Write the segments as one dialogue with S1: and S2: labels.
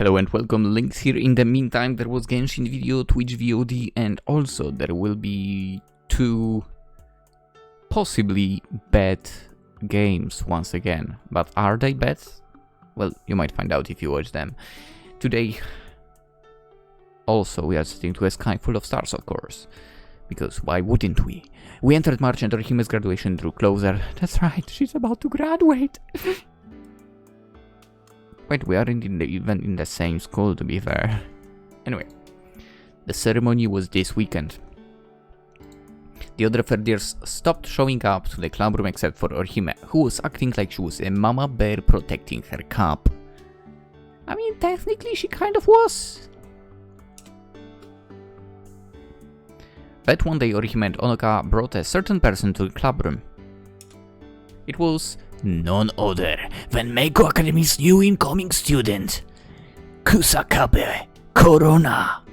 S1: Hello and welcome, Lynx here. In the meantime, there was Genshin video, Twitch VOD, and also there will be two possibly bad games once again. But are they bad? Well, you might find out if you watch them. Today, also, we are sitting to a sky full of stars, of course. Because why wouldn't we? We entered March and Orihime's graduation drew closer. That's right, she's about to graduate. Wait, we aren't even in the same school, to be fair. Anyway, the ceremony was this weekend. The other third years stopped showing up to the club room except for Orihime, who was acting like she was a mama bear protecting her cub. I mean, technically she kind of was. But one day Orihime and Onoka brought a certain person to the club room. It was none other than Meiko Academy's new incoming student, Kusakabe Corona.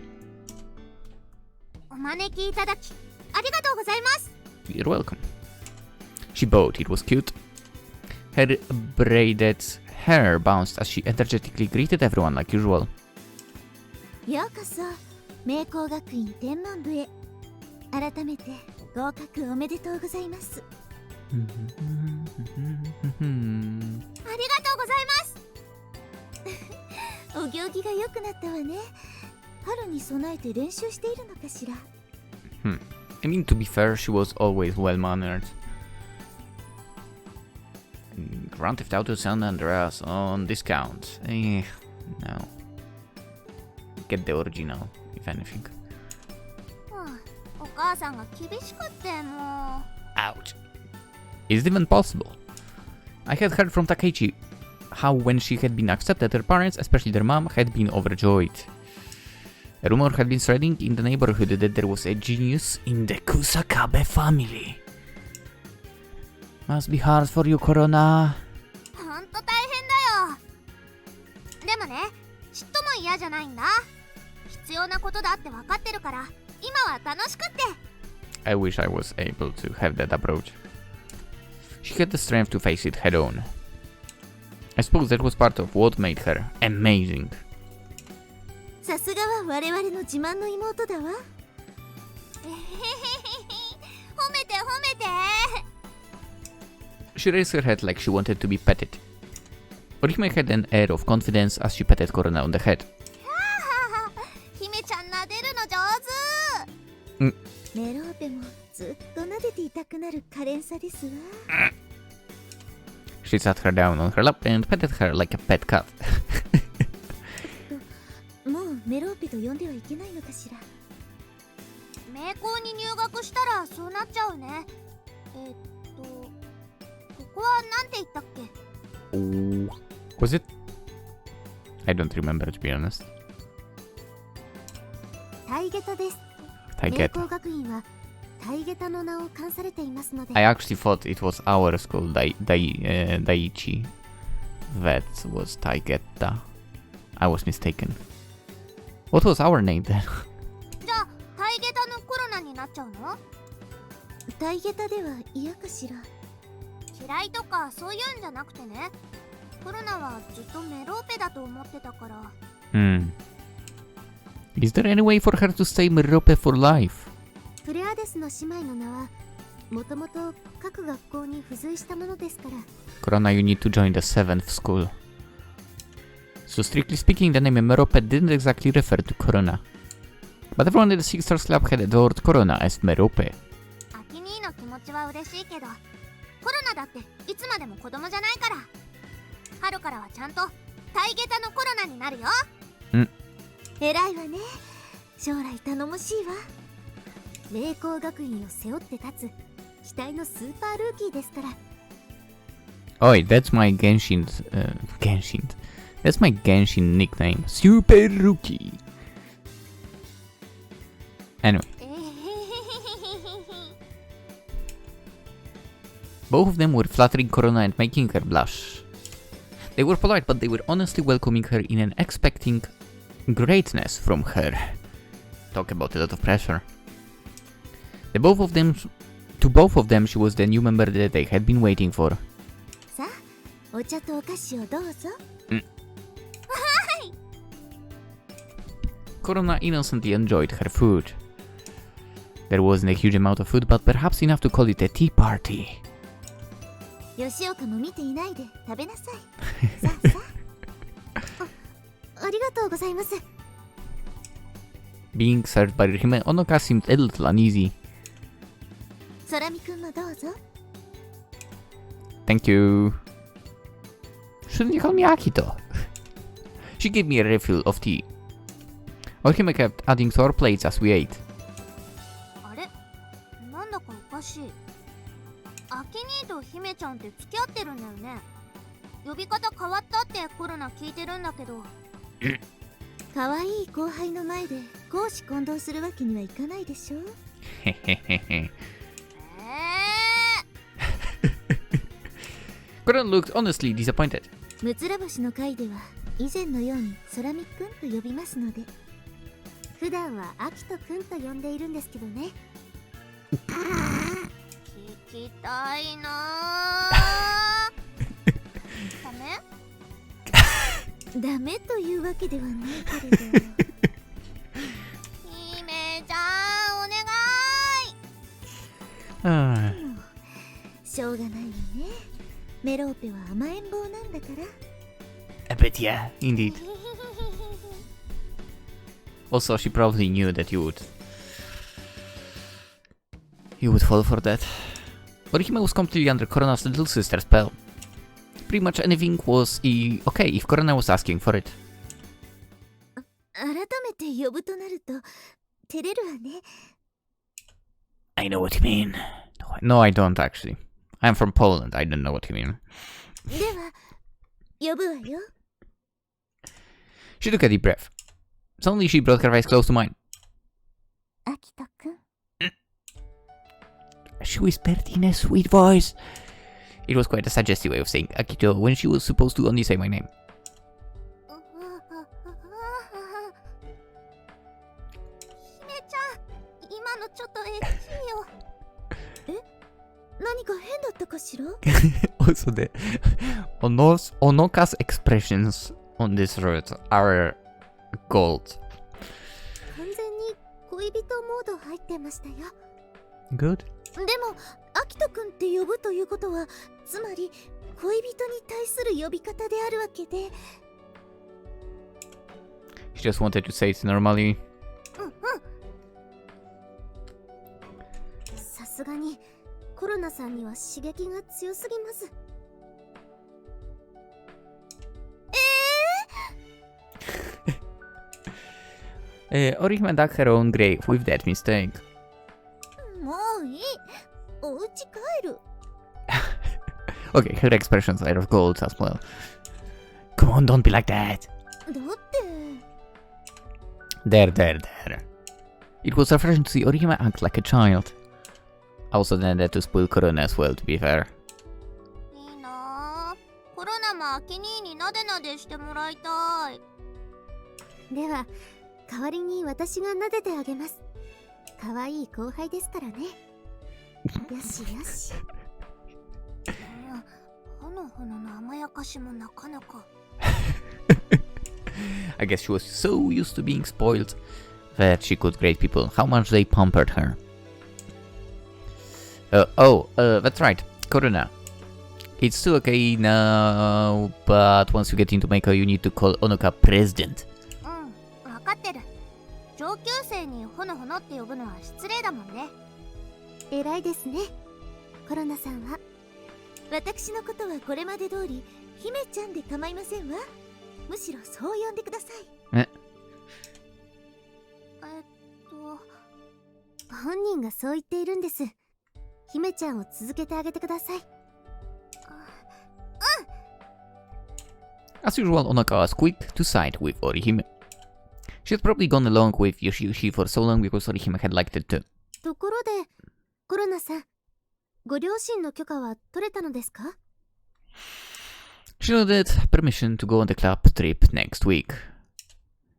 S1: You're welcome. She bowed, it was cute. Her braided hair bounced as she energetically greeted everyone like usual.
S2: ようこそ、明光学院天文部へ。改めて合格おめでとうございます。ありがとうございます。お行儀が良くなったわね。春に備えて練習しているのかしら。
S1: I mean, to be fair, she was always well-mannered. Grand Theft Auto San Andreas on discount. No. Get the original, if anything.
S2: お母さんが厳しくってもう。
S1: Ouch. Is it even possible? I had heard from Takeichi how when she had been accepted, her parents, especially their mom, had been overjoyed. A rumor had been spreading in the neighborhood that there was a genius in the Kusakabe family. Must be hard for you, Corona.
S2: ほんと大変だよ。でもね、ちっとも嫌じゃないんだ。必要なことだって分かってるから、今は楽しくって。
S1: I wish I was able to have that approach. She had the strength to face it head on. I suppose that was part of what made her amazing.
S2: さすがは我々の自慢の妹だわ。褒めて褒めて。
S1: She raised her head like she wanted to be petted. Orihime had an air of confidence as she patted Corona on the head.
S2: 姫ちゃん撫でるの上手。メローペもずっと撫でていたくなる可憐さですわ。
S1: She sat her down on her lap and petted her like a pet cat.
S2: もうメローペと呼んではいけないのかしら。名校に入学したらそうなっちゃうね。ここはなんて言ったっけ？
S1: Was it? I don't remember, to be honest.
S2: タイゲタです。名工学院はタイゲタの名を冠されていますので。
S1: I actually thought it was our school, Daiichi. That was Taigeta. I was mistaken. What was our name then?
S2: じゃあ、タイゲタのコロナになっちゃうの？タイゲタでは嫌かしら。嫌いとかそういうんじゃなくてね。コロナはずっとメローペだと思ってたから。
S1: Is there any way for her to stay Merope for life?
S2: プレアデスの姉妹の名はもともと各学校に付随したものですから。
S1: Corona, you need to join the 7th school. So strictly speaking, the name Merope didn't exactly refer to Corona. But everyone in the Six Stars Club had adored Corona as Merope.
S2: アキ兄の気持ちは嬉しいけど、コロナだっていつまでも子供じゃないから。春からはちゃんとタイゲタのコロナになるよ。偉いわね。将来頼もしいわ。名工学院を背負って立つ期待のスーパールーキーですから。
S1: Oi, that's my Genshin. That's my Genshin nickname. Super Rookie. Anyway. Both of them were flattering Corona and making her blush. They were polite, but they were honestly welcoming her in and expecting greatness from her. Talk about a lot of pressure. To both of them, she was the new member that they had been waiting for.
S2: さあ、お茶とお菓子をどうぞ。
S1: Corona innocently enjoyed her food. There wasn't a huge amount of food, but perhaps enough to call it a tea party.
S2: 吉岡も見ていないで食べなさい。さあさあ。ありがとうございます。
S1: Being served by Orihime, Onoka seemed a little uneasy.
S2: 空見くんもどうぞ。
S1: Thank you. Shouldn't you call me Akito? She gave me a refill of tea. Orihime kept adding to our plates as we ate.
S2: あれ、なんだかおかしい。アキ兄と姫ちゃんって付き合ってるんだよね。呼び方変わったってコロナ聞いてるんだけど。可愛い後輩の前で公私混同するわけにはいかないでしょ。
S1: へへへへ。Corona looked honestly disappointed.
S2: むつら星の会では以前のように空見くんと呼びますので、普段はアキトくんと呼んでいるんですけどね。聞きたいなダメ？ダメというわけではないけれど。姫ちゃんお願い。しょうがないよね。メローペは甘えん坊なんだから。
S1: But yeah, indeed. Also, she probably knew that you would fall for that. Orihime was completely under Corona's little sister spell. Pretty much anything was okay if Corona was asking for it.
S2: 改めて呼ぶとなると照れるわね。
S1: I know what you mean. No, I don't actually. I'm from Poland. I don't know what you mean.
S2: では呼ぶわよ。
S1: She took a deep breath. Suddenly, she brought her eyes close to mine.
S2: アキトくん。
S1: She whispered in a sweet voice. It was quite a suggestive way of saying Akito when she was supposed to only say my name.
S2: 姫ちゃん、今のちょっとエッチよ。え？何か変だったかしら？
S1: Also, the Onoka's expressions on this route are gold.
S2: 完全に恋人モード入ってましたよ。
S1: Good.
S2: でも、アキトくんって呼ぶということは、つまり恋人に対する呼び方であるわけで。
S1: She just wanted to say it normally.
S2: さすがにコロナさんには刺激が強すぎます。
S1: Orihime dug her own grave with that mistake.
S2: もういい。お家帰る。
S1: Okay, her expressions are of gold as well. Come on, don't be like that.
S2: だって。
S1: There. It was refreshing to see Orihime act like a child. I also tended to spoil Corona as well, to be fair.
S2: いいなぁ。コロナもアキ兄になでなでしてもらいたい。では、代わりに私がなでてあげます。可愛い後輩ですからね。よしよし。ほのほのの甘やかしもなかなか。
S1: I guess she was so used to being spoiled that she could grade people how much they pampered her. That's right, Corona. It's still okay now, but once you get into Meiko, you need to call Onoka President.
S2: わかってる。上級生にほのほのって呼ぶのは失礼だもんね。偉いですね、コロナさんは。私のことはこれまで通り姫ちゃんで構いませんわ。むしろそう呼んでください。本人がそう言っているんです。姫ちゃんを続けてあげてください。
S1: As usual, Onoka was quick to side with Orihime. She had probably gone along with Yoshi for so long because Orihime had liked it too.
S2: ところで、コロナさん、ご両親の許可は取れたのですか？
S1: She nodded permission to go on the club trip next week.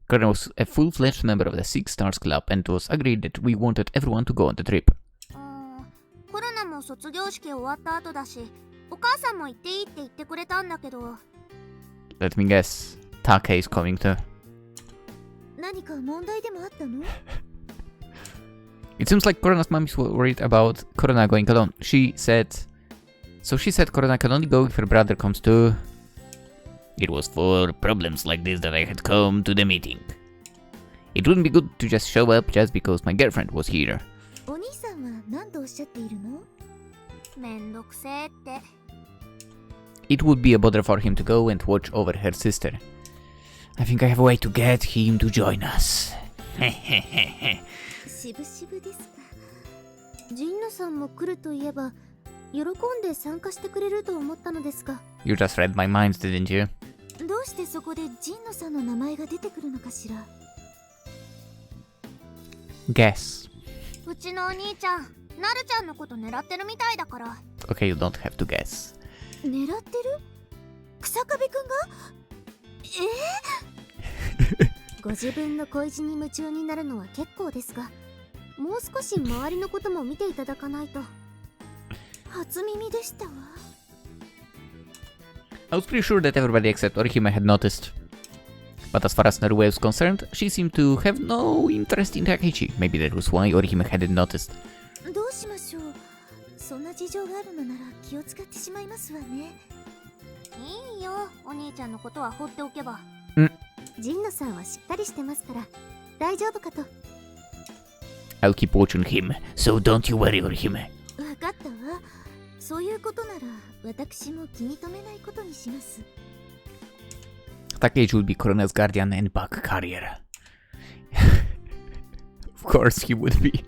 S1: Corona was a full-fledged member of the Six Stars Club and it was agreed that we wanted everyone to go on the trip.
S2: コロナも卒業式終わった後だし、お母さんも行っていいって言ってくれたんだけど。
S1: Let me guess, Take is coming too.
S2: 何か問題でもあったの？
S1: It seems like Corona's mom is worried about Corona going alone. She said Corona can only go if her brother comes too. It was for problems like this that I had come to the meeting. It wouldn't be good to just show up just because my girlfriend was here.
S2: お兄さんは何とおっしゃっているの？めんどくせーって。
S1: It would be a bother for him to go and watch over her sister. I think I have a way to get him to join us.
S2: しぶしぶですか。ジンナさんも来るといえば、喜んで参加してくれると思ったのですが。
S1: You just read my mind, didn't you?
S2: どうしてそこでジンナさんの名前が出てくるのかしら。
S1: Guess.
S2: うちのお兄ちゃん、なるちゃんのこと狙ってるみたいだから。
S1: Okay, you don't have to guess.
S2: 狙ってる？草壁くんが？ご自分の恋路に夢中になるのは結構ですが、もう少し周りのことも見ていただかないと。初耳でしたわ。
S1: I was pretty sure that everybody except Orihime had noticed. But as far as Norway was concerned, she seemed to have no interest in Takechi. Maybe that was why Orihime hadn't noticed.
S2: どうしましょう。そんな事情があるのなら気を使ってしまいますわね。いいよ、お兄ちゃんのことは放っておけば。ジンノさんはしっかりしてますから大丈夫かと。
S1: I'll keep watching him, so don't you worry, Orihime.
S2: わかったわ。そういうことなら私も気に留めないことにします。
S1: Takechi will be Corona's guardian and bug carrier. Of course he would be.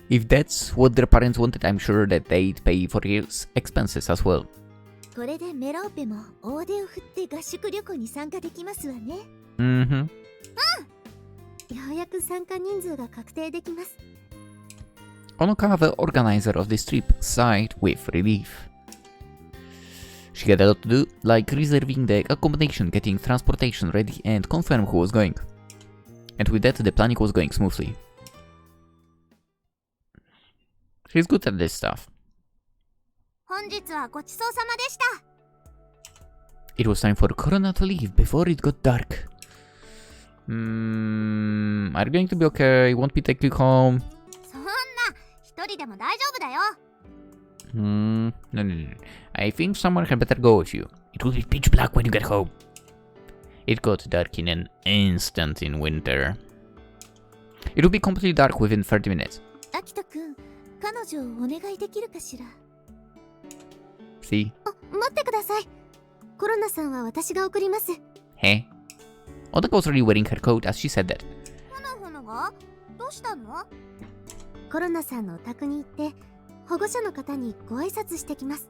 S1: If that's what their parents wanted, I'm sure that they'd pay for his expenses as well.
S2: これでメローペも大手を振って合宿旅行に参加できますわね。
S1: Mm-hmm.
S2: ようやく参加人数が確定できます。
S1: Onoka, the organizer of this trip, sighed with relief. She had a lot to do, like reserving the accommodation, getting transportation ready, and confirm who was going. And with that, the planning was going smoothly. She's good at this stuff.
S2: 本日はごちそうさまでした。
S1: It was time for Corona to leave before it got dark. Are you going to be okay? Won't we take you home?
S2: そんな、一人でも大丈夫だよ。
S1: No. I think someone had better go with you. It will be pitch black when you get home. It got dark in an instant in winter. It will be completely dark within 30 minutes.
S2: アキト君、彼女をお願いできるかしら。
S1: See?
S2: 待ってください。コロナさんは私が送ります。
S1: Hey? Onoka was already wearing her coat as she said that.
S2: ほのほのが？どうしたの？コロナさんのお宅に行って保護者の方にご挨拶してきます。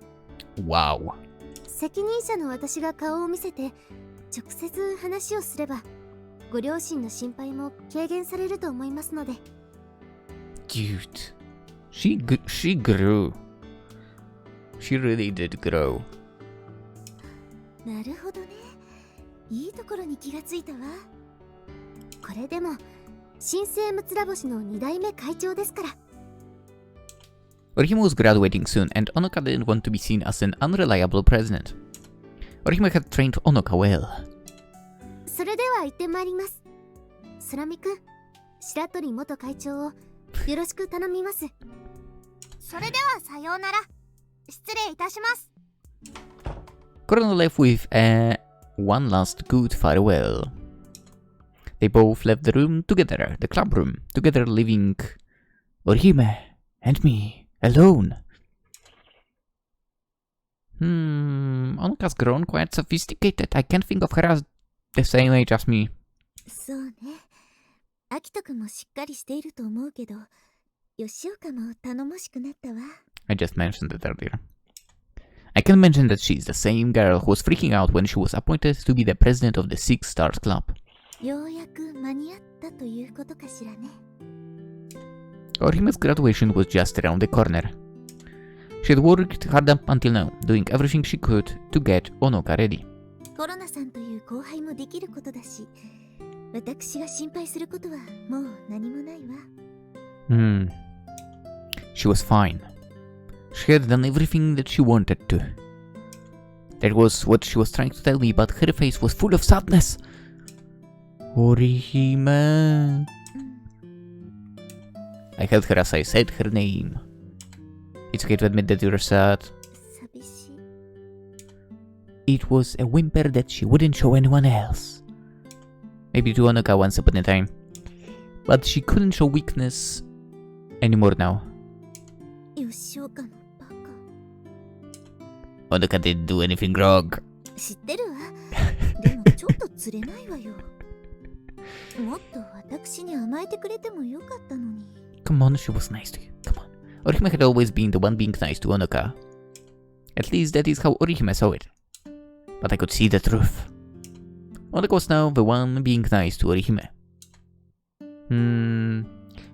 S1: Wow.
S2: 責任者の私が顔を見せて直接話をすればご両親の心配も軽減されると思いますので。
S1: Dude. She grew. She really did grow.
S2: なるほどね。いいところに気がついたわ。これでも新生むつら星の2代目会長ですから。
S1: Orihime was graduating soon, and Onoka didn't want to be seen as an unreliable president. Orihime had trained Onoka well.
S2: それでは行ってまいります。スラミ君、白鳥元会長をよろしく頼みます。それではさようなら。失礼いたします。
S1: Corona left with one last good farewell. They both left the room together, the club room, together, leaving Orihime and me alone. Onoka's grown quite sophisticated. I can't think of her as the same age as me.
S2: そうね。アキト君もしっかりしていると思うけど、吉岡も頼もしくなったわ。
S1: I just mentioned it earlier. I can mention that she's the same girl who was freaking out when she was appointed to be the president of the Six Stars Club.
S2: ようやく間に合ったということかしらね。
S1: Orihime's graduation was just around the corner. She had worked hard up until now, doing everything she could to get Onoka ready.
S2: コロナさんという後輩もできることだし、私が心配することはもう何もないわ。
S1: She was fine. She had done everything that she wanted to. That was what she was trying to tell me, but her face was full of sadness. Orihime. I held her as I said her name. It's okay to admit that you're sad. It was a whimper that she wouldn't show anyone else. Maybe to Onoka once upon a time. But she couldn't show weakness anymore now. Onoka didn't do anything wrong. Come on, she was nice to you. Come on. Orihime had always been the one being nice to Onoka. At least that is how Orihime saw it. But I could see the truth. Onoka was now the one being nice to Orihime.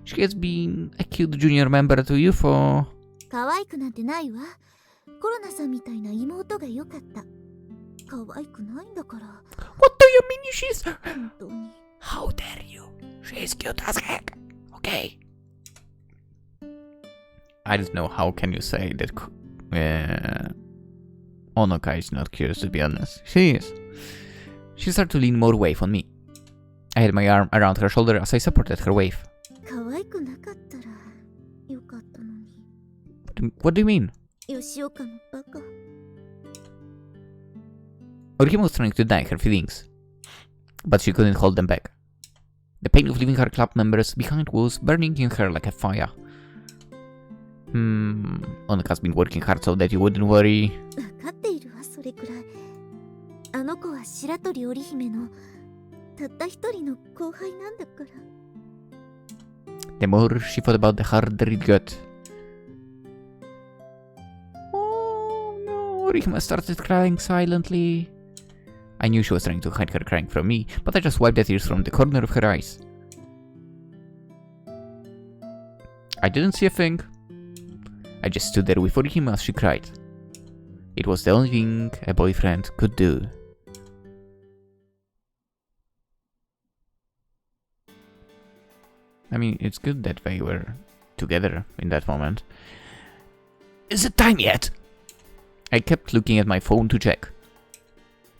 S1: She has been a cute junior member to you for... What do you mean she's... How dare you? She's cute as heck. Okay. I don't know how can you say that Onoka is not cute, to be honest. She is. She started to lean more wave on me. I had my arm around her shoulder as I supported her wave. What do you mean? Orihime was trying to deny her feelings, but she couldn't hold them back. The pain of leaving her club members behind was burning in her like a fire. Onoka's been working hard so that you wouldn't worry. The more she thought about the harder it got. Oh no, Orihime started crying silently. I knew she was trying to hide her crying from me, but I just wiped the tears from the corner of her eyes. I didn't see a thing. I just stood there with Orihime as she cried. It was the only thing a boyfriend could do. I mean, it's good that they were together in that moment. Is it time yet? I kept looking at my phone to check.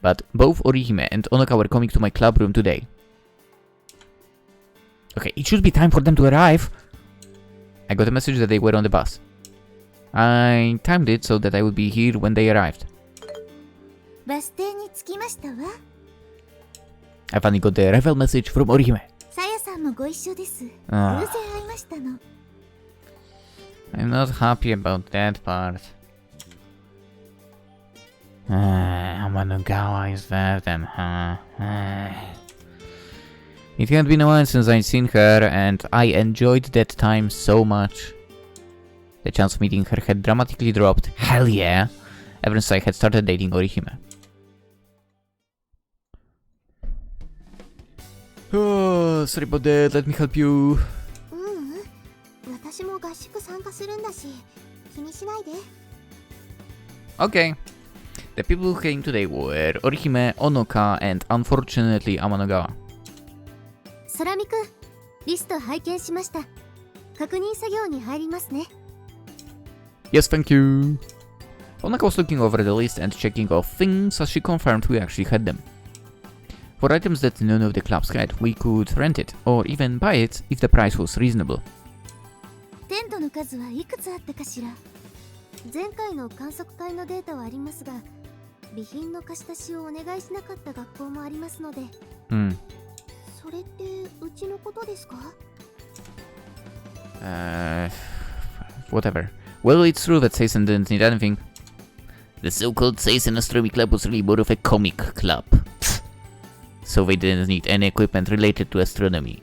S1: But both Orihime and Onoka were coming to my club room today. Okay, it should be time for them to arrive. I got a message that they were on the bus. I timed it so that I would be here when they arrived. I finally got the arrival message from Orihime. I'm not happy about that part. Amanogawa is there then, huh? It had been a while since I'd seen her, and I enjoyed that time so much. The chance of meeting her had dramatically dropped, hell yeah, ever since I had started dating Orihime. Oh, sorry about that, let me help you. Okay. The people who came today were Orihime, Onoka, and unfortunately Amanogawa. Yes, thank you. Onoka was looking over the list and checking off things as she confirmed we actually had them. For items that none of the clubs had, we could rent it, or even buy it if the price was reasonable. Whatever. Well, it's true that Seisen didn't need anything. The so-called Seisen Astronomy Club was really more of a comic club. So they didn't need any equipment related to astronomy.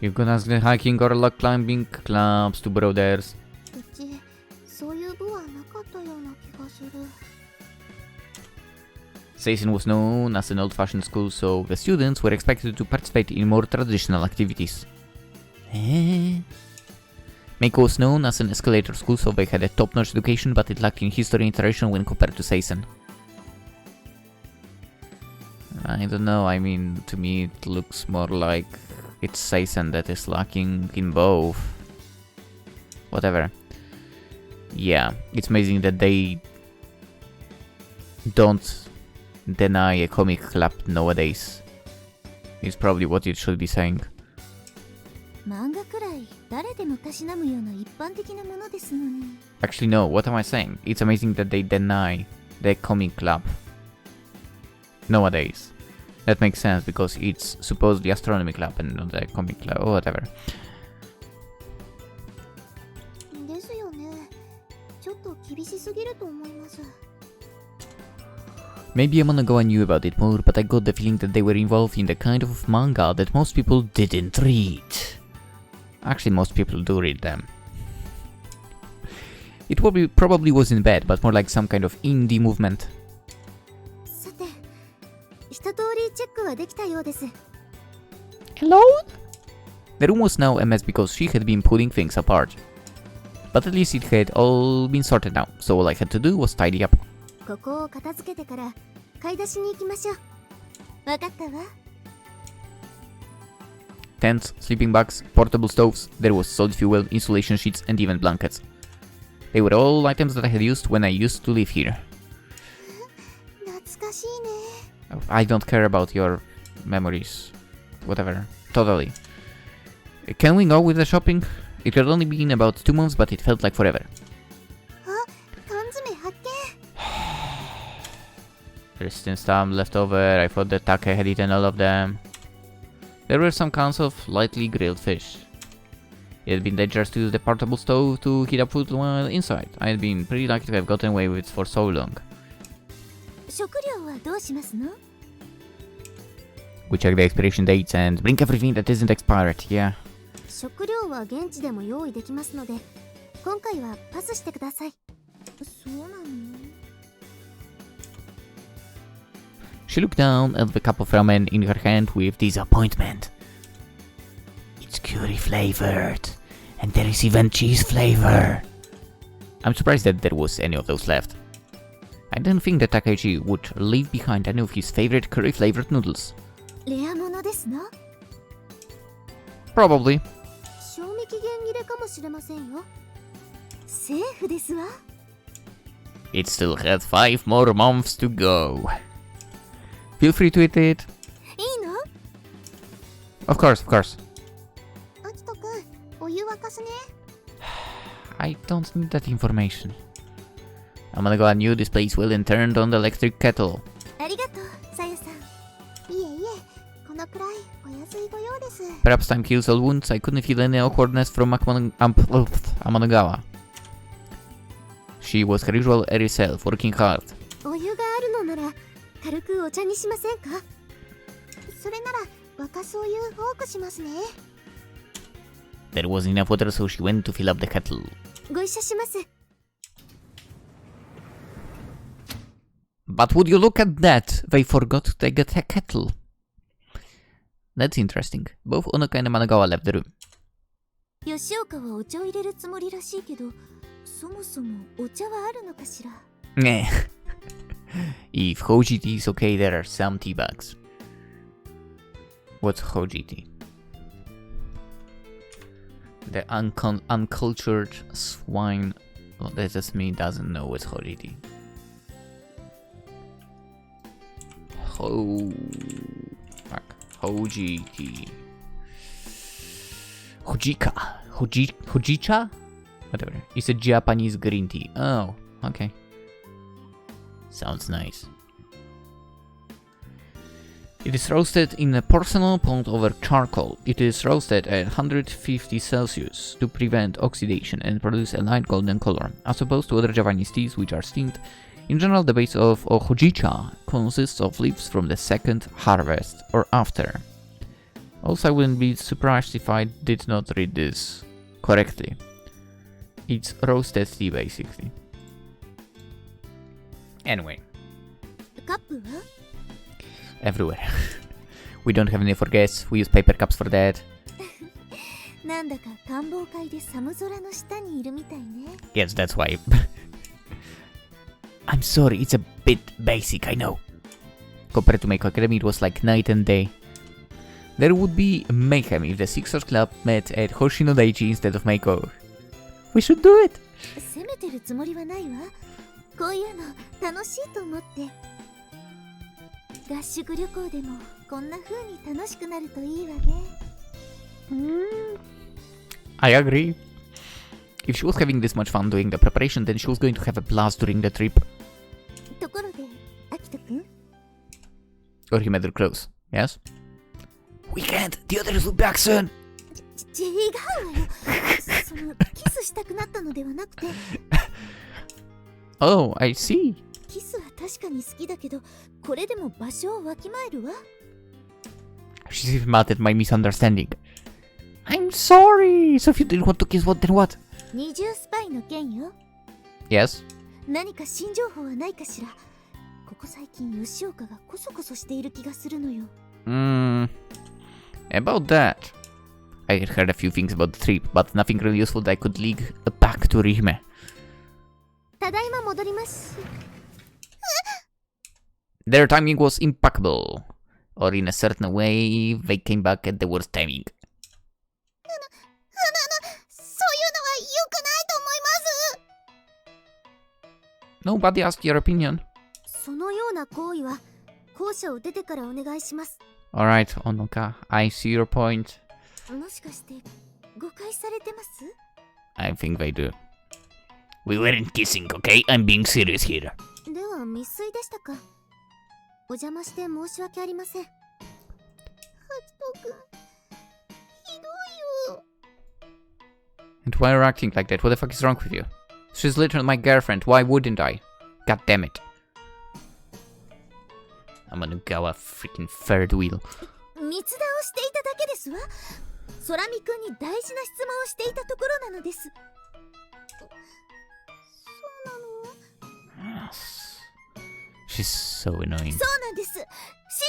S1: You could ask the hiking or rock climbing clubs to borrow theirs. Seisen was known as an old-fashioned school, so the students were expected to participate in more traditional activities. Meiko was known as an escalator school, so they had a top-notch education, but it lacked in history and tradition when compared to Seisen. I don't know, I mean, to me it looks more like it's Seisen that is lacking in both. Whatever. Yeah, it's amazing that they don't deny a comic club nowadays. Is probably what it should be saying.
S2: 漫画くらい誰でもたしなむような一般的なものですのに。
S1: Actually, no, what am I saying? It's amazing that they deny the comic club nowadays. That makes sense because it's supposedly astronomy club and not the comic club or whatever.
S2: ですよね。ちょっと厳しすぎると思います。
S1: Maybe Amanogawa knew about it more, but I got the feeling that they were involved in the kind of manga that most people didn't read. Actually, most people do read them. It probably wasn't bad, but more like some kind of indie movement.
S2: さて、一通りチェックはできたようです。
S1: Hello? The room was now a mess because she had been pulling things apart. But at least it had all been sorted out, so all I had to do was tidy up.
S2: ここを片付けてから買い出しに行きましょう。わかったわ。
S1: Tents, sleeping bags, portable stoves, there was solid fuel, insulation sheets, and even blankets. They were all items that I had used when I used to live here.
S2: 懐かしいね。
S1: I don't care about your memories. Whatever. Totally. Can we go with the shopping? It had only been about 2 months, but it felt like forever.
S2: あ、缶詰発見。
S1: There's still some left over. I thought that Take had eaten all of them. There were some cans of lightly grilled fish. It had been dangerous to use the portable stove to heat up food while inside. I had been pretty lucky to have gotten away with it for so long.
S2: 食料はどうしますの？
S1: We check the expiration dates and bring everything that isn't expired, yeah.
S2: 食料は現地でも用意できますので、今回はパスしてください。そうなの？
S1: She looked down at the cup of ramen in her hand with disappointment. It's curry flavored, and there is even cheese flavor. I'm surprised that there was any of those left. I didn't think that Takaichi would leave behind any of his favorite curry flavored noodles.
S2: レアものですの？
S1: Probably.
S2: 賞味期限切れかもしれませんよ。セーフですわ。
S1: It still had 5 more months to go. Feel free to eat it.
S2: いいの？
S1: Of course, of course.
S2: あきとくん、お湯沸かすね。
S1: I don't need that information. Amanaga knew this place well and turned on the electric kettle.
S2: ありがとう、さゆさん。いえいえ、このくらいお安いご用です。
S1: Perhaps time heals all wounds. I couldn't feel any awkwardness from Amanagawa. She was her usual airy self, working hard.
S2: お湯があるのなら軽くお茶にしませんか？それなら沸かすお湯多くしますね。
S1: There was enough water, so she went to fill up the kettle.
S2: ご一緒します。
S1: But would you look at that? They forgot to take a kettle. That's interesting. Both Onoka and Amanagawa left the room.
S2: 吉岡はお茶を入れるつもりらしいけど、そもそもお茶はあるのかしら。
S1: Meh. If Hoji tea is okay, there are some tea bags. What's Hoji tea? The uncultured swine that just me doesn't know what's Hoji tea. Hoji tea. Hojicha? Whatever. It's a Japanese green tea. Oh, okay. Sounds nice. It is roasted in a porcelain pot over charcoal. It is roasted at 150 Celsius to prevent oxidation and produce a light golden color, as opposed to other Japanese teas which are steamed. In general, the base of hojicha consists of leaves from the second harvest or after. Also, I wouldn't be surprised if I did not read this correctly. It's roasted tea, basically. Anyway.
S2: カップは？
S1: Everywhere. We don't have any for guests. We use paper cups for that.
S2: なんだか観望会で寒空の下にいるみたいね。
S1: Yes, that's why. I'm sorry, it's a bit basic, I know. Compared to Meiko Academy, it was like night and day. There would be mayhem if the Sixers Club met at Hoshino Daichi instead of Meiko. We should do it!
S2: 責めてるつもりはないわ。こういうの楽しいと思って。合宿旅行でもこんな風に楽しくなるといいわね。
S1: I agree. If she was having this much fun doing the preparation, then she was going to have a blast during the trip.
S2: ところで、アキトくん
S1: Orihime drew close. Yes? We can't! The others will be back soon!
S2: 違うわよ。そのキスしたくなったのではなくて。
S1: Oh, I see.
S2: キスは確かに好きだけど、これでも場所をわきまえるわ。
S1: She's even mad at my misunderstanding. I'm sorry! So if you didn't want to kiss, what then what?
S2: 二重スパイの件よ。
S1: Yes?
S2: 何か新情報はないかしら。ここ最近吉岡がコソコソしている気がするのよ。
S1: About that. I had heard a few things about the trip, but nothing really useful that I could lead back to Orihime.
S2: ただいま戻ります。
S1: Their timing was impeccable. Or in a certain way, they came back at the worst timing.
S2: そういうのは良くないと思います。
S1: Nobody asked your opinion.
S2: そのような行為は校舎を出てからお願いします。
S1: Alright, Onoka, I see your point.
S2: もしかして誤解されてます？
S1: I think they do. We weren't kissing, okay? I'm being serious here.
S2: では未遂でしたか。お邪魔して申し訳ありません。ハキト君、ひどいよ。
S1: And why are you acting like that? What the fuck is wrong with you? She's literally my girlfriend. Why wouldn't I? God damn it. I'm gonna go a freaking third wheel.
S2: 密談をしていただけですわ。空見くんに大事な質問をしていたところなのです。そうなの？
S1: She's so annoying.
S2: そうなんです。信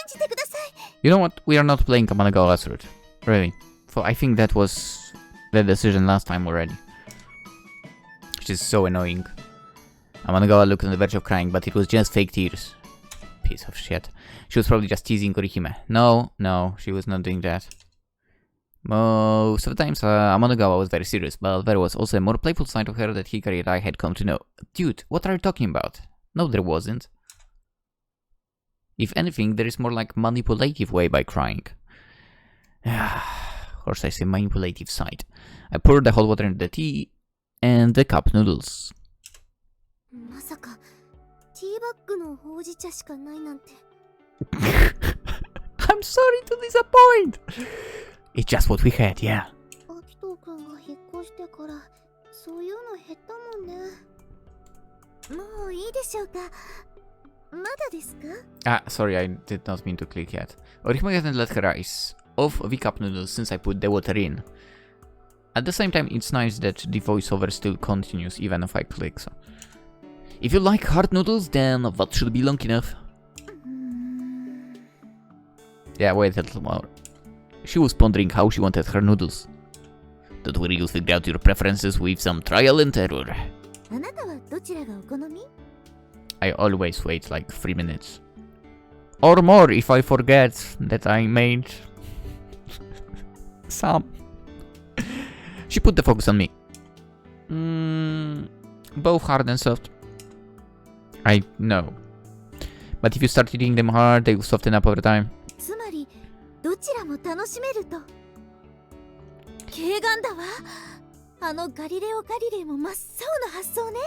S2: じてください。
S1: You know what? We are not playing Kamanagawa as route. Really. For I think that was the decision last time already. She's so annoying. Kamanagawa looked on the verge of crying, but it was just fake tears. Piece of shit. She was probably just teasing Orihime. No, she was not doing that. Most of the times, Amanagawa was very serious, but there was also a more playful side of her that Hikari and I had come to know. Dude, what are you talking about? No, there wasn't. If anything, there is more like manipulative way by crying. Of course I say manipulative side. I poured the hot water into the tea and the cup noodles.
S2: まさかティーバッグのほうじ茶しかないなんて。
S1: I'm sorry to disappoint. It's just what we had, yeah.
S2: アキト君が引っ越してからそういうの減ったもんね。もういいでしょうか。まだですか？
S1: Ah, sorry, I did not mean to click yet. Orihime hasn't let her eyes off the cup noodles since I put the water in. At the same time, it's nice that the voiceover still continues even if I click, so... If you like hard noodles, then that should be long enough. Yeah, wait a little more. She was pondering how she wanted her noodles. Don't worry, you'll figure out your preferences with some trial and error.
S2: あなたはどちらがお好み？
S1: I always wait like 3 minutes. Or more if I forget that I made some. She put the focus on me. Both hard and soft. I know. But if you start eating them hard, they will soften up over time.
S2: つまりどちらも楽しめると。軽眼だわ。あのガリレオ・ガリレイも真っ青な発想ね。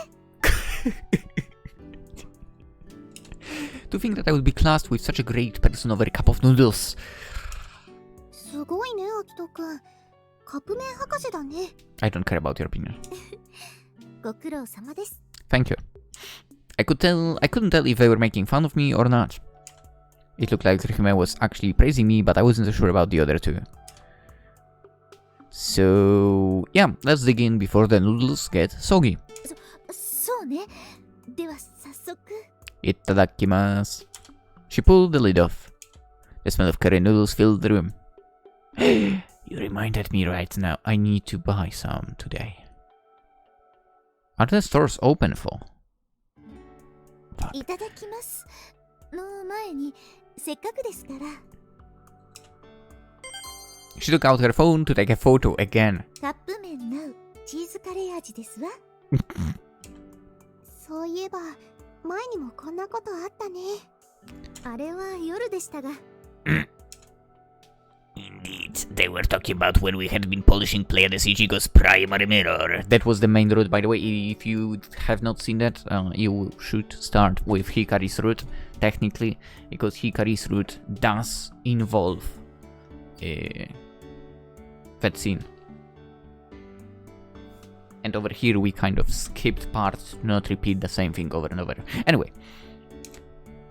S1: To think that I would be classed with such a great person over a cup of noodles.
S2: すごいね、アキト君。カップ麺博士だね。
S1: I don't care about your opinion.
S2: ご苦労様です。
S1: Thank you. I couldn't tell if they were making fun of me or not. It looked like Orihime was actually praising me, but I wasn't so sure about the other two. So, yeah, let's dig in before the noodles get soggy.
S2: そうね。では早速。
S1: Itadakimasu. She pulled the lid off. The smell of curry noodles filled the room. You reminded me right now. I need to buy some today. Are the stores open for?
S2: いただきますの前にせっかくですから。
S1: She took out her phone to take a photo again.
S2: カップ麺のチーズカレー味ですわ。そういえば前にもこんなことあったね。あれは夜でしたが。
S1: Indeed, they were talking about when we had been polishing Playa de Ichigo's primary mirror. That was the main route, by the way. If you have not seen that, you should start with Hikari's route, technically, because Hikari's route does involve that scene. And over here we kind of skipped parts to not repeat the same thing over and over. Anyway,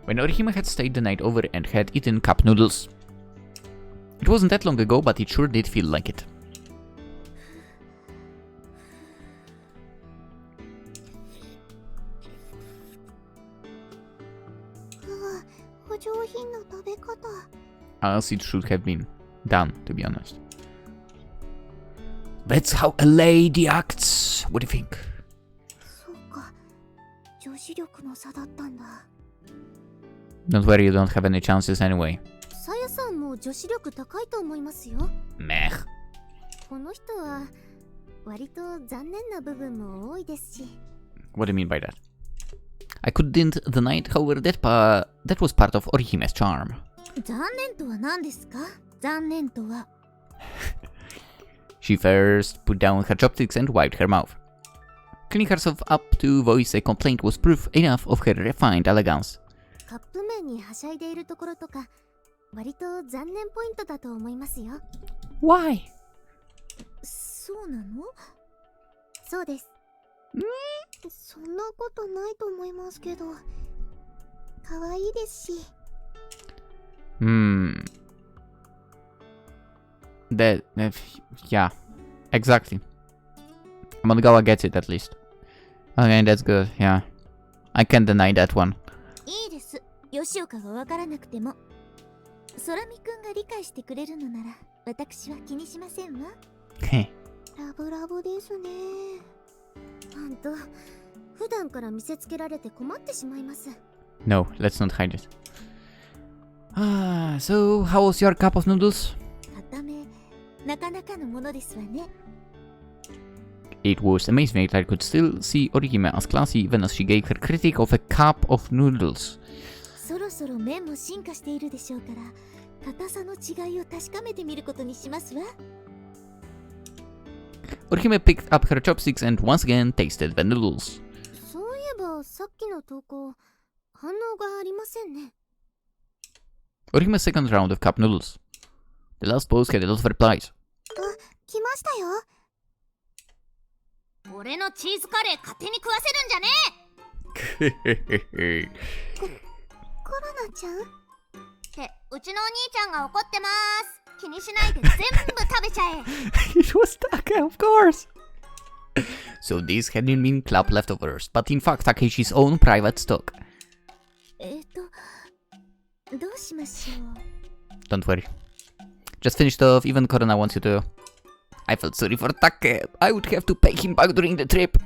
S1: when Orihime had stayed the night over and had eaten cup noodles, it wasn't that long ago, but it sure did feel like it. As it should have been done, to be honest. That's how a lady acts. What do you think? Don't worry, you don't have any chances anyway. Meh. What do you mean by that? I couldn't deny it, however, that was part of Orihime's charm. She first put down her chopsticks and wiped her mouth. Cleaning herself up to voice a complaint was proof enough of her refined elegance. Why? Yeah, exactly. Amanagawa gets it at least. Okay, that's good, yeah. I can't deny that one. Heh. No, let's not hide it. So, how was your cup of noodles? It was amazing that I could still see Orihime as classy even as she gave her critique of a cup of noodles. Orihime picked up her chopsticks and once again tasted the noodles. Orihime's second round of cup noodles. The last post had a lot of replies. It was Take, of course! So these hadn't been club leftovers, but in fact Takeshi's own private stock. Don't worry. Just finished off, even Korona wants you to. I felt sorry for Take. I would have to pay him back during the trip.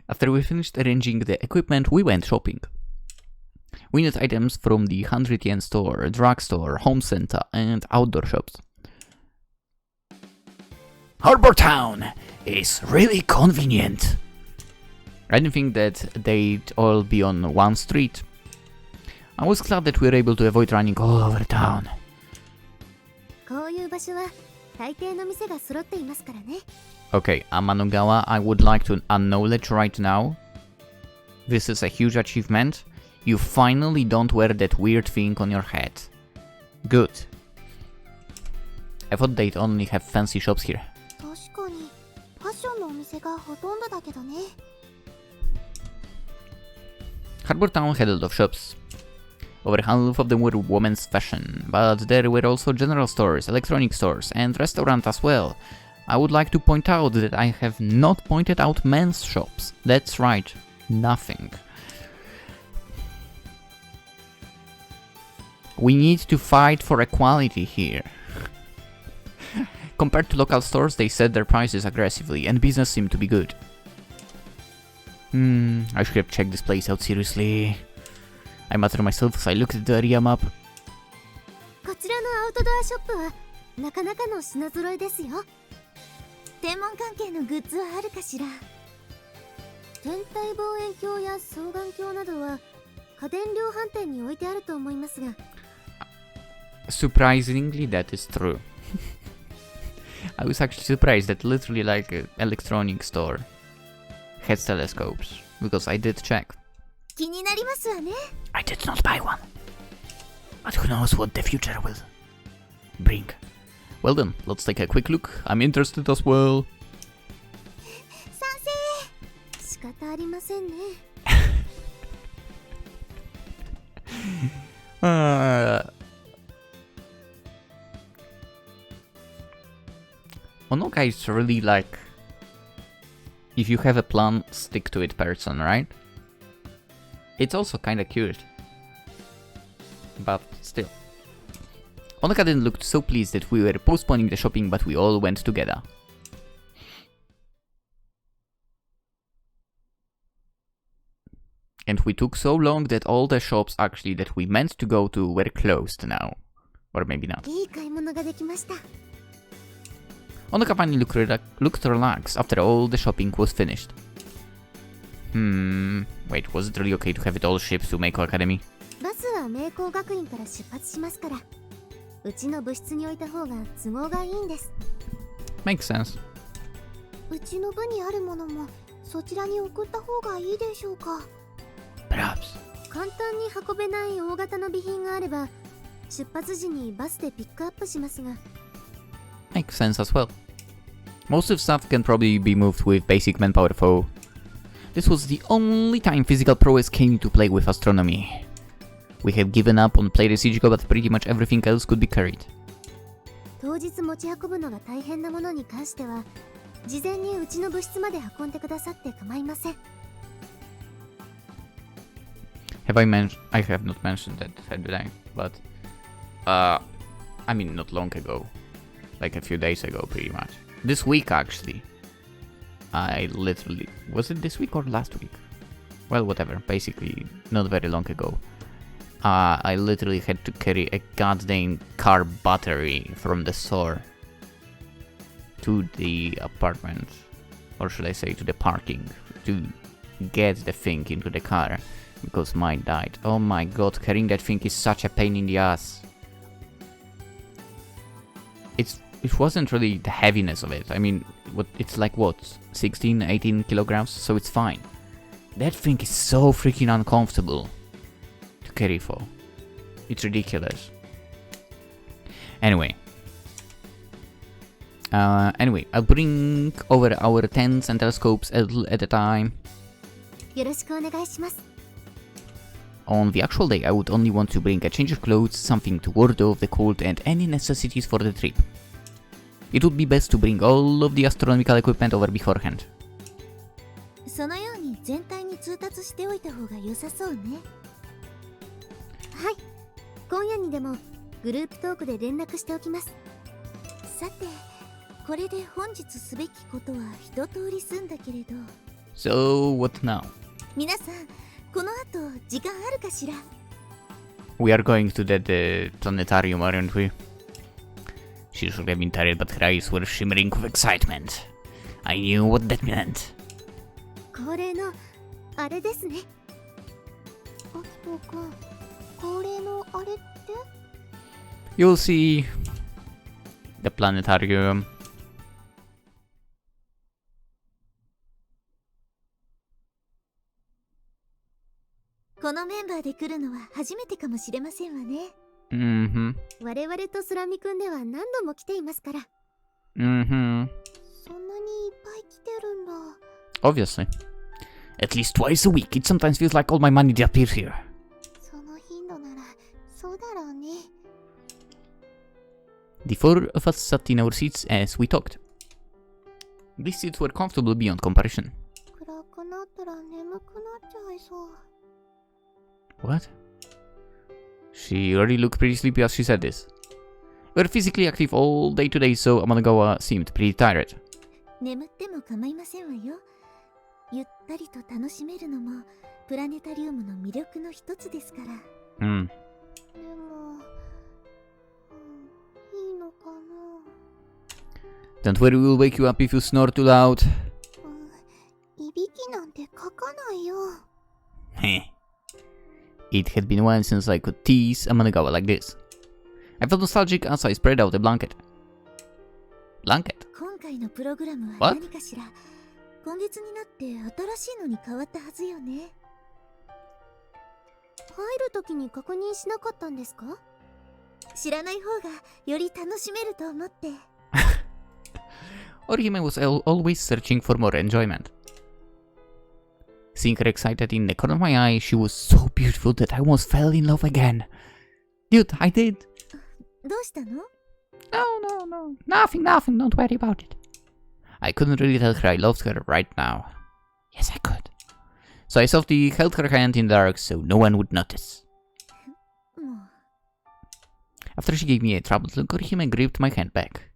S1: After we finished arranging the equipment, we went shopping. We needed items from the 100-yen store, drugstore, home center, and outdoor shops. Harbor Town is really convenient. I didn't think that they'd all be on one street. I was glad that we were able to avoid running all over town. Okay, Amanagawa, I would like to acknowledge right now. This is a huge achievement. You finally don't wear that weird thing on your head. Good. I thought they'd only have fancy shops here. Harbor Town had a lot of shops. Over half of them were women's fashion, but there were also general stores, electronic stores, and restaurants as well. I would like to point out that I have not pointed out men's shops. That's right, nothing. We need to fight for equality here. Compared to local stores, they set their prices aggressively, and business seemed to be good. I should have checked this place out seriously. I muttered to myself as I looked at the area map.
S2: 天文関係のグッズはあるかしら。天体望遠鏡や双眼鏡などは家電量販店に置いてあると思いますが。
S1: Surprisingly, that is true. I was actually surprised that literally like an electronic store has telescopes, because I did check.
S2: 気になりますわね。
S1: I did not buy one. But who knows what the future will bring. Well then, let's take a quick look. I'm interested as well.
S2: 賛成。仕方ありませんね。
S1: Onoka is really like, if you have a plan, stick to it person, right? It's also kinda cute. But still. Onoka didn't look so pleased that we were postponing the shopping, but we all went together. And we took so long that all the shops actually that we meant to go to were closed now. Or maybe not.
S2: いい買い物ができました。
S1: Onoka finally looked relaxed after all the shopping was finished. Wait, was it really okay to have it all shipped to Meiko Academy?
S2: バスは名工学院から出発しますから、うちの部室に置いた方が都合がいいんです。
S1: Makes sense.
S2: うちの部にあるものもそちらに送った方がいいでしょうか。
S1: Perhaps.
S2: 簡単に運べない大型の備品があれば、出発時にバスでピックアップしますが。
S1: Makes sense as well. Most of stuff can probably be moved with basic manpower though. This was the only time physical prowess came into play with astronomy. We had given up on player Ichigo, but pretty much everything else could be carried.
S2: 当日持ち運ぶのが大変なものに関しては、事前にうちの部室まで運んでくださって構いません。
S1: I have not mentioned that, did I? But, I mean, not long ago. Like a few days ago, pretty much. This week, actually. I literally... Was it this week or last week? Well, whatever. Basically, not very long ago. I literally had to carry a goddamn car battery from the store to the apartment. Or should I say to the parking. To get the thing into the car. Because mine died. Oh my god, carrying that thing is such a pain in the ass. It wasn't really the heaviness of it. I mean, it's like what? 16, 18 kilograms? So it's fine. That thing is so freaking uncomfortable to carry for. It's ridiculous. Anyway. I'll bring over our tents and telescopes at a time.
S2: よろしくお願いします。
S1: On the actual day, I would only want to bring a change of clothes, something to ward off the cold, and any necessities for the trip. It would be best to bring all of the astronomical equipment over beforehand.
S2: そのように全体に通達しておいた方が良さそうね。はい、今夜にでもグループトークで連絡しておきます。さて、これで本日すべきことは一通り済んだけれど。
S1: So, what now?
S2: 皆さん、この後時間あるかしら？
S1: We are going to that planetarium, aren't we? She should have been tired, but her eyes were shimmering with excitement. I knew what that meant.
S2: 恒例のあれですね。あきとくん、恒例のあれって？
S1: You'll see. The planetarium.
S2: このメンバーで来るのは初めてかもしれませんわね。我々とスラミくんでは何度も来ていますから。そんなにいっぱい来てるんだ。
S1: Obviously. At least twice a week. It sometimes feels like all my money disappears here.
S2: その頻度ならそうだろうね。
S1: The four of us sat in our seats as we talked. These seats were comfortable beyond comparison.
S2: 暗くなったら眠くなっちゃいそう。
S1: What? She already looked pretty sleepy as she said this. We were physically active all day today, so Amanagawa seemed pretty tired.
S2: 眠っても構いませんわよ。ゆったりと楽しめるのもプラネタリウムの魅力の一つですから。でも、いいのかな。
S1: Don't worry, we'll wake you up if you snore too loud.
S2: いびきなんて書かないよ。
S1: Heh. It had been a while since I could tease Amanagawa like this. I felt nostalgic as I spread out a blanket. Blanket?
S2: 今回のプログラムは
S1: What?
S2: 何かしら。今月になって新しいのに変わったはずよね。入るときに確認しなかったんですか？知らない方がより楽しめると思って。
S1: Orihime was always searching for more enjoyment. Seeing her excited in the corner of my eye, she was so beautiful that I almost fell in love again. Dude, I did.
S2: どうしたの？
S1: No. Nothing, don't worry about it. I couldn't really tell her I loved her right now. Yes, I could. So I softly held her hand in the dark so no one would notice. After she gave me a troubled look, Orihime gripped my hand back.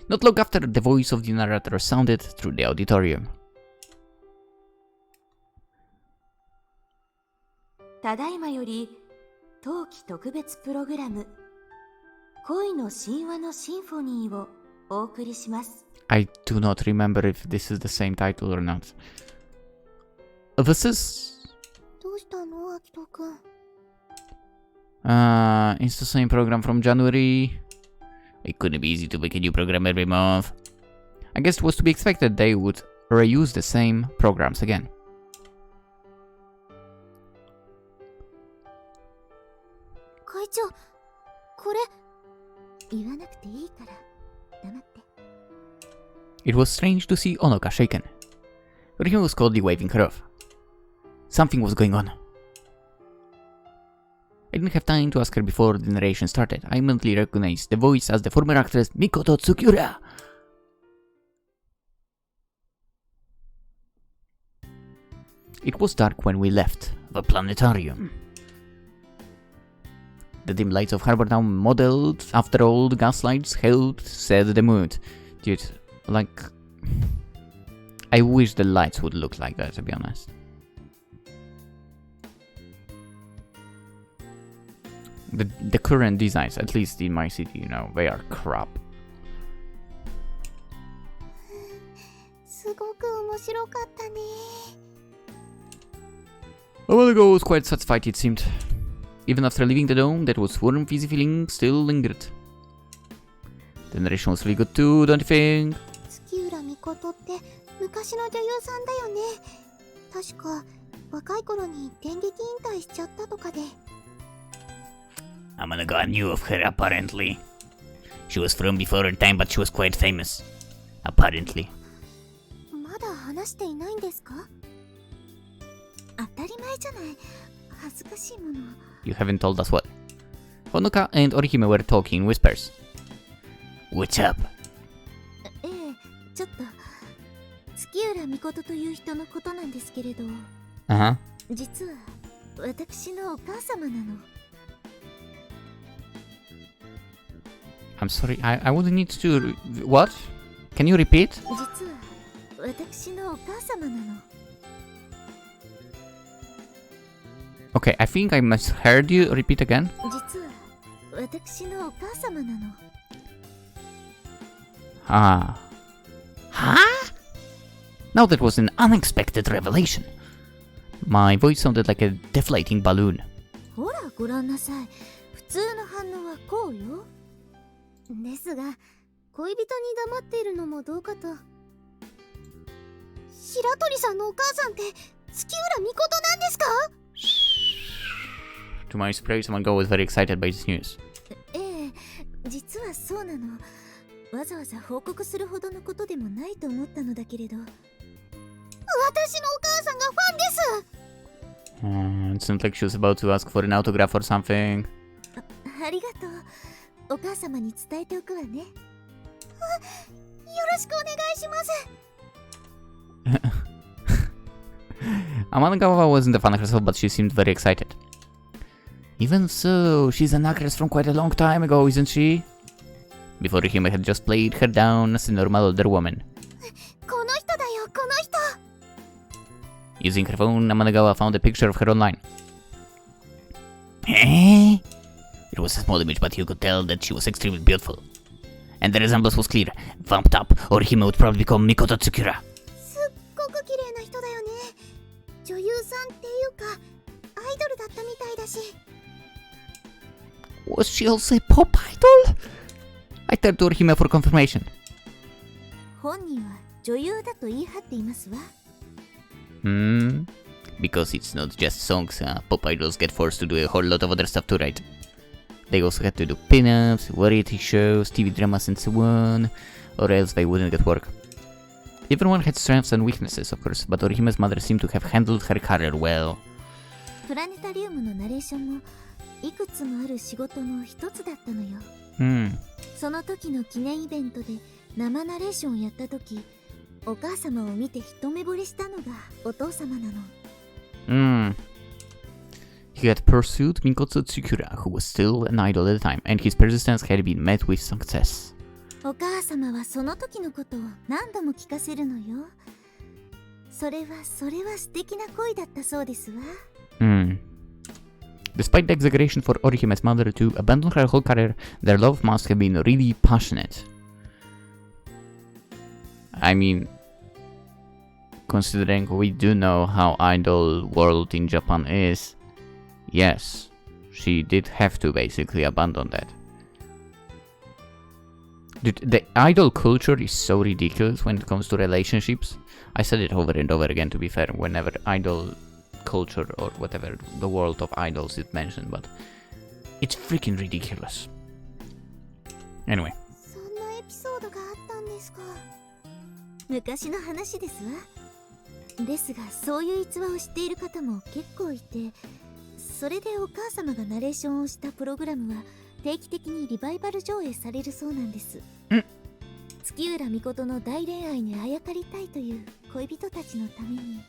S1: Not long after, the voice of the narrator sounded through the auditorium.
S2: ただいまより冬季特別プログラム恋の神話のシンフォニーをお送りします。
S1: I do not remember if this is the same title or not. This is...
S2: どうしたの、アキトくん。
S1: It's the same program from January. It couldn't be easy to make a new program every month. I guess it was to be expected they would reuse the same programs again.
S2: 会長、これ言わなくていいから黙って。
S1: It was strange to see Onoka shaken. Orihime was coldly waving her off. Something was going on. I didn't have time to ask her before the narration started. I immediately recognized the voice as the former actress Mikoto Tsukura. It was dark when we left the planetarium. The dim lights of Harbor Town, modeled after old gaslights, helped set the mood. Dude, like... I wish the lights would look like that, to be honest. The current designs, at least in my city, you know, they are crap.
S2: すごく面白かったね。
S1: A while ago, I was quite satisfied, it seemed. Even after leaving the dome, that was warm, fizzy feeling still lingered. The narration was really good too, don't you think?
S2: 月浦美琴って昔の女優さんだよね。確か若い頃に電撃引退しちゃったとかで。
S1: Amanagawa knew of her, apparently. She was from before her time, but she was quite famous. Apparently.
S2: まだ話していないんですか？当たり前じゃない。恥ずかしいもの。
S1: You haven't told us what? Honoka and Orihime were talking in whispers. What's up?
S2: ええ、ちょっと月浦美琴という人のことなんですけれど。
S1: Uh-huh.
S2: 実は私のお母様なの。
S1: I'm sorry, I would need to... What? Can you repeat?
S2: 実は私のお母様なの。
S1: Okay, I think I misheard you. Repeat again.
S2: 実は私のお母様なの。
S1: Ah. Huh? Now that was an unexpected revelation. My voice sounded like a deflating balloon.
S2: ほらご覧なさい。普通の反応はこうよ。ですが恋人に黙っているのもどうかと。白鳥さんのお母さんって月浦美琴なんですか？
S1: To my surprise, Amanagawa was very excited by this news.
S2: ええ、実はそうなの。わざわざ報告するほどのことでもないと思ったのだけれど。私のお母さんがファンです。
S1: It seemed like she was about to ask for an autograph or something.
S2: ありがとう。お母様に伝えておくわね。よろしくお願いします。
S1: Amanagawa wasn't a fan herself, but she seemed very excited. Even so, she's an actress from quite a long time ago, isn't she? Before Orihime had just played her down as a normal older woman.
S2: この人だよ、この人。
S1: Using her phone, Amanagawa found a picture of her online. Eh? It was a small image, but you could tell that she was extremely beautiful. And the resemblance was clear. Vamped up, Orihime would probably become Mikoto Tsukura.
S2: すっごく綺麗な人だよね。女優さんっていうかアイドルだったみたいだし。
S1: Was she also a pop idol? I turned to Orihime for confirmation.
S2: 本人は女優だと言い張っていますわ。
S1: Because it's not just songs, pop idols get forced to do a whole lot of other stuff too, right? They also had to do pin-ups, variety shows, TV dramas and so on, or else they wouldn't get work. Everyone had strengths and weaknesses, of course, but Orihime's mother seemed to have handled her career well.
S2: プラネタリウムのナレーションもいくつもある仕事の一つだったのよ。その時の記念イベントで生ナレーションをやった時、お母様を見て一目惚れしたのがお父様なの。
S1: He had pursued Mikoto Tsukura, who was still an idol at the time, and his persistence had been met with success.
S2: お母様はその時のことを何度も聞かせるのよ。それは素敵な恋だったそうですわ。
S1: Despite the exaggeration for Orihime's mother to abandon her whole career, their love must have been really passionate. I mean, considering we do know how idol world in Japan is, yes, she did have to basically abandon that. Dude, the idol culture is so ridiculous when it comes to relationships. I said it over and over again, to be fair, whenever idol culture or whatever, the world of idols is mentioned, but it's freaking ridiculous. Anyway.
S2: そんなエピソードがあったんですか。昔の話ですわ。ですが、そういう逸話を知っている方も結構いて、それでお母様がナレーションをしたプログラムは定期的にリバイバル上映されるそうなんです。月浦美琴の大恋愛にあやかりたいという恋人たちのために。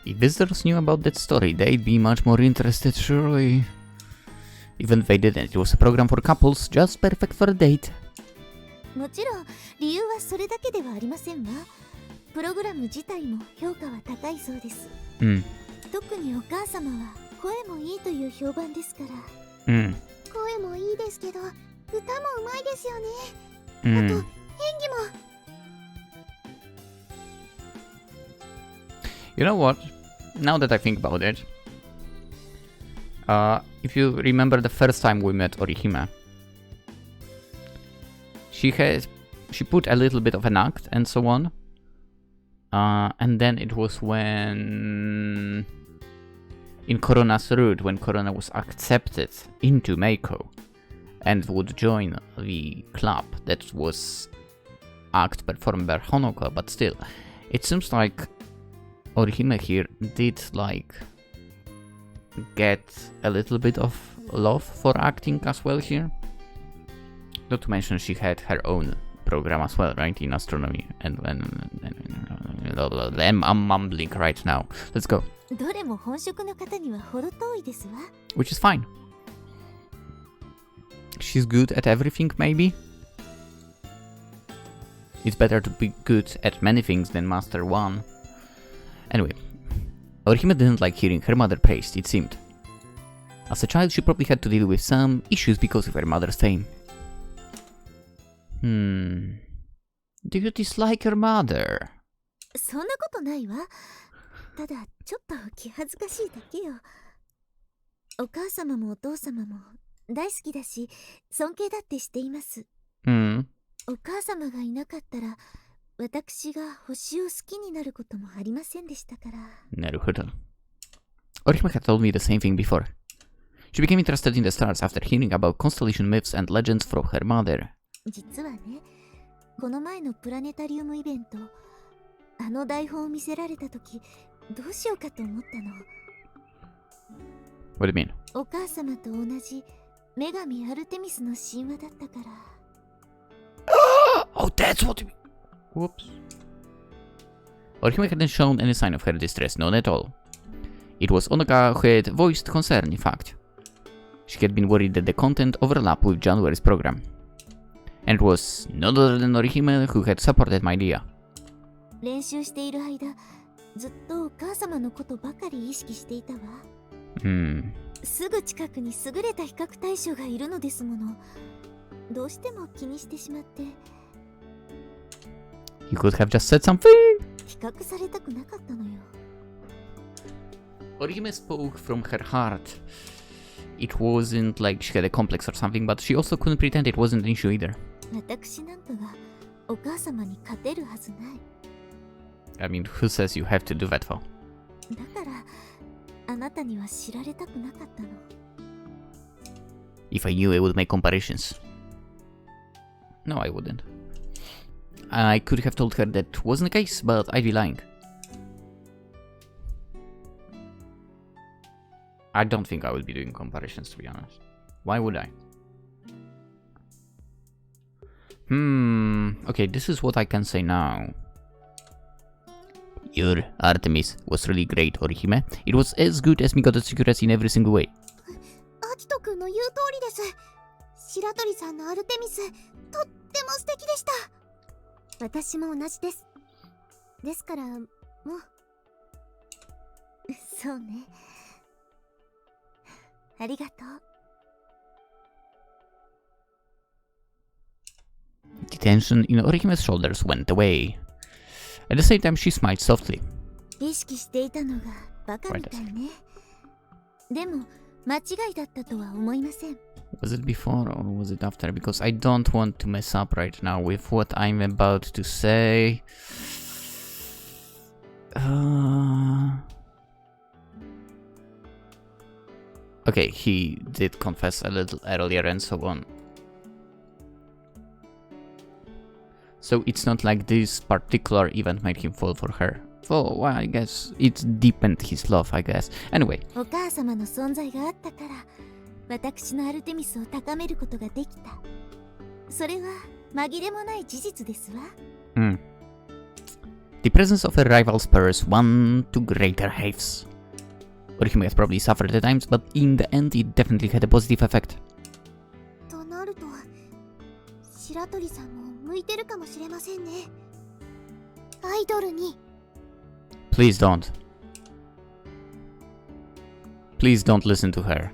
S1: If visitors knew about that story, they'd be much more interested, surely. Even if they didn't, it was a program for couples, just perfect for a date.
S2: もちろん理由はそれだけではありませんわ。プログラム自体も評価は高いそうです。特にお母様は声もいいという評判ですから。声もいいですけど、歌もうまいですよね。あと演技も。
S1: You know what? Now that I think about it, if you remember the first time we met Orihime, she put a little bit of an act and so on, and then it was when in Corona's route, when Corona was accepted into Meiko and would join the club that was act performed by Honoka, but still, it seems like Orihime here did like get a little bit of love for acting as well here. Not to mention she had her own program as well, right, in Astronomy. And I'm mumbling right now. Let's go.
S2: どれも本職の方には程遠いですわ。
S1: Which is fine. She's good at everything, maybe. It's better to be good at many things than master one. Anyway, Orihime didn't like hearing her mother praised, it seemed. As a child, she probably had to deal with some issues because of her mother's fame. Do you dislike your mother?
S2: そんなことないわ。ただ、ちょっと気恥ずかしいだけよ。お母様もお父様も大好きだし、尊敬だってしています。お母様がいなかったら、私が星を好きになることもありませんでしたから。
S1: なるほど。Orihime had told me the same thing before. She became interested in the stars after hearing about constellation myths and legends from her mother.
S2: 実はね、この前のプラネタリウムイベント、あの台本を見せられたとき、どうしようかと思ったの。
S1: What do you mean?
S2: お母様と同じ女神アルテミスの神話だったから。
S1: Oh, that's what you mean. Whoops. Orihime hadn't shown any sign of her distress, none at all. It was Onoka who had voiced concern, in fact. She had been worried that the content overlapped with January's program. And it was none other than Orihime who had supported my idea.
S2: 練習している間、ずっとお母様のことばかり意識していたわ。すぐ近くに優れた比較対象がいるのですもの。どうしても気にしてしまって。
S1: You could have just said something!
S2: 比較されたくなかったのよ。
S1: Orihime spoke from her heart. It wasn't like she had a complex or something, but she also couldn't pretend it wasn't an issue either.
S2: 私なんかがお母様に勝てるはずない。
S1: I mean, who says you have to do that for?
S2: だからあなたには知られたくなかったの。
S1: If I knew I would make comparisons. No, I wouldn't. I could have told her that wasn't the case, but I'd be lying. I don't think I would be doing comparisons, to be honest. Why would I? Okay, this is what I can say now. Your Artemis was really great, Orihime. It was as good as Mikoto's security in every single way.
S2: アキト君の言う通りです。白鳥さんのアルテミス、とっても素敵でした。私も同じです。ですから、もう。そうね。ありがとう。
S1: The tension in Orihime's shoulders went away. At the same time, she smiled softly.
S2: 意識していたのがバカみたいね。でも、間違いだったとは思いません。
S1: Was it before or was it after? Because I don't want to mess up right now with what I'm about to say. Okay, he did confess a little earlier and so on. So it's not like this particular event made him fall for her. Oh, well, I guess it deepened his love, I guess. Anyway.
S2: お母様の存在があったから、私のアルテミスを高めることができた。それは紛れもない事実ですわ。
S1: The presence of her rival spurs one to greater heights. Orihime has probably suffered at times, but in the end it definitely had a positive effect.
S2: となると、白鳥さんも向いてるかもしれませんね。アイドルに。
S1: Please don't. Please don't listen to her.